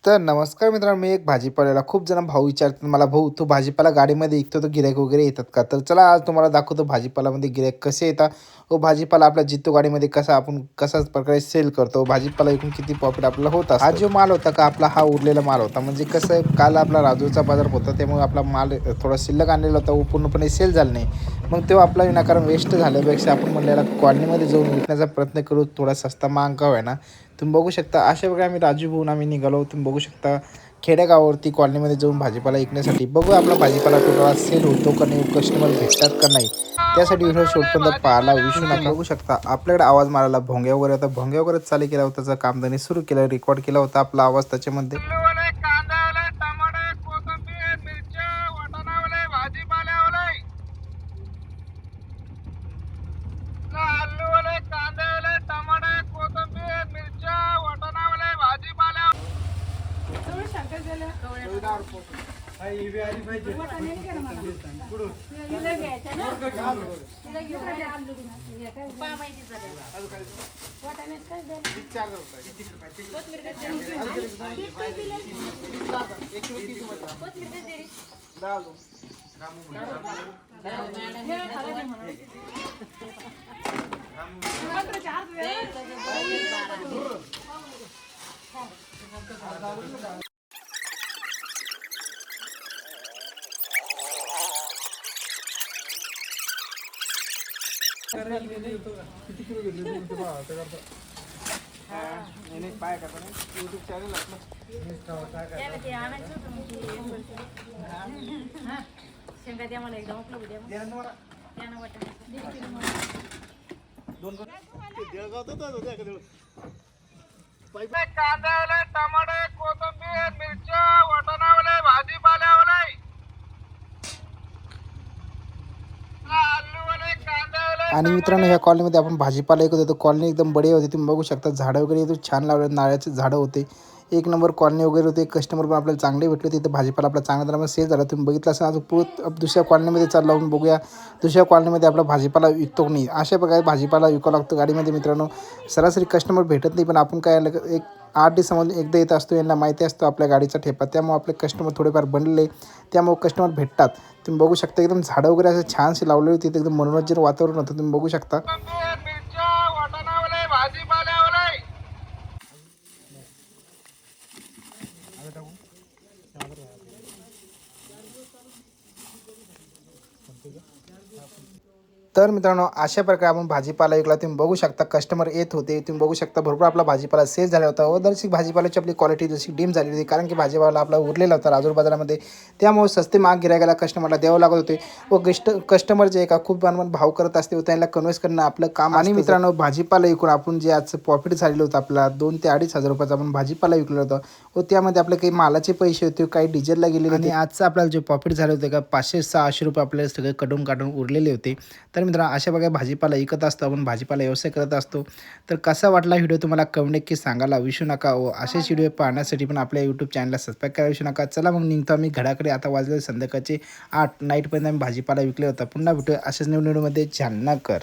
तर नमस्कार मित्रांनो, मी एक भाजीपाल्याला खूप जण भाऊ विचारतात मला, "भाऊ तू भाजीपाला गाडीमध्ये विकतो तर गिऱ्हाईक वगैरे येतात का?" तर चला आज तुम्हाला दाखवतो भाजीपाल्यामध्ये गिऱ्हाईक कसे येतात व भाजीपाला आपला जितो गाडीमध्ये कसा आपण कशाच प्रकारे सेल करतो, भाजीपाला विकून किती प्रॉफिट आपल्याला होत असतं. हा जो माल होता का आपला हा उरलेला माल होता. म्हणजे कसं आहे, काल आपला राजूरचा बाजार होता त्यामुळे आपला माल थोडा शिल्लक आणलेला होता व पूर्णपणे सेल झाला नाही. मग तेव्हा आपला विनाकारण वेस्ट झाल्यापेक्षा आपण म्हणलेला कॉलनीमध्ये जाऊन विकण्याचा प्रयत्न करू, थोडा सस्ता महाग का होईना. तुम्ही बघू शकता अशा प्रकारे आम्ही राजू भाऊन आम्ही निघालो. तुम्ही बघू शकता खेडेगावावरती कॉलनीमध्ये जाऊन भाजीपाला विकण्यासाठी. बघू आपला भाजीपाला टोटला सेल होतो का नाही, कस्टमर भेटतात का नाही, त्यासाठी व्हिडिओ शेवटपर्यंत पाहायला विसरू नका. बघू शकता आपल्याकडे आवाज मारायला भोंग्या वगैरे होता, भोंग्या वगैरे चालू केला होता, त्याचं काम त्यांनी सुरू केलं, रेकॉर्ड केला होता आपला आवाज त्याच्यामध्ये. शेंगा द्या मला एकदम उपलब्ध द्या कांद्यावले टमाटे कोथिंबीर मिरच्या वाटाणावले भाजीपाल्यावले आलूवले कांद्यावले. आणि मित्रांनो ह्या कॉलनीमध्ये आपण भाजीपाला विकत होतो. कॉलनी एकदम बढिया होती. तुम्ही बघू शकता झाडं वगैरे इथं छान लावले, नारळाचे झाडं होते, एक नंबर कॉलनी वगैरे होते. कस्टमर पण आपल्याला चांगले भेटले. तिथं भाजीपाला आपला चांगल्या दरामध्ये सेल झाला. तुम्ही बघितलं असं अजून परत दुसऱ्या कॉलनीमध्ये चालला जाऊन बघूया दुसऱ्या कॉलनीमध्ये आपला भाजीपाला विकतो की नाही. अशा प्रकारे भाजीपाला विकावं लागतो गाडीमध्ये. मित्रांनो सरासरी कस्टमर भेटत नाही, पण आपण काय एक 8 दिवसामध्ये एकदा येत असतो, यांना माहिती असतो आपल्या गाडीचा ठेपा, त्यामुळे आपले कस्टमर थोडेफार बनले, त्यामुळे कस्टमर भेटतात. तुम्ही बघू शकता एकदम झाडं वगैरे असे छानसे लावले होते, एकदम मनोरंजन वातावरण होतं. तुम्ही बघू शकता. मिरच्या वाटाणावले भाजीपाल्यावले. तर मित्रांनो अशा प्रकारे आपण भाजीपाला विकला. तुम्ही बघू शकता कस्टमर येत होते. तुम्ही बघू शकता भरपूर आपला भाजीपाला सेल झाला होता व दरशी भाजीपाल्याची आपली क्वालिटी जशी डीम झालेली होती, कारण की भाजीपाला आपला उरलेला होता राजूर बाजारामध्ये, त्यामुळे सस्ते महाग गिरायकाला कस्टमरला द्यावं लागत होते व कस्टमर जे का खूप भाव करत असते व त्यांना कन्व्हिन्स करणं आपलं काम. आणि मित्रांनो भाजीपाला विकून आपण जे आजचं प्रॉफिट झालेलं होतं आपला 2 ते 2.5 हजार रुपयाचा आपण भाजीपाला विकलं होतं व त्यामध्ये आपले काही मालाचे पैसे होते, काही डिझेलला गेलेले होते. आणि आजचं आपल्याला जे प्रॉफिट झालं होतं का 500-600 रुपये आपल्याला सगळे काढून उरलेले होते. तर मित्रांनो अशा बघा भाजीपाला विकत असतो आपण, भाजीपाला व्यवसाय करत असतो. तर कसा वाटला व्हिडिओ तुम्हाला कमेंट नक्की सांगायला विसरू नका व असेच व्हिडिओ पाहण्यासाठी पण आपल्या यूट्यूब चॅनलला सबस्क्राईब करायला विसरू नका. चला मग निघतो आम्ही घराकडे. आता वाजले संध्याकाळचे 8 नाईटपर्यंत आम्ही भाजीपाला विकले होता. पुन्हा भेटूया अशाच नवीन व्हिडिओमध्ये. जालना कर.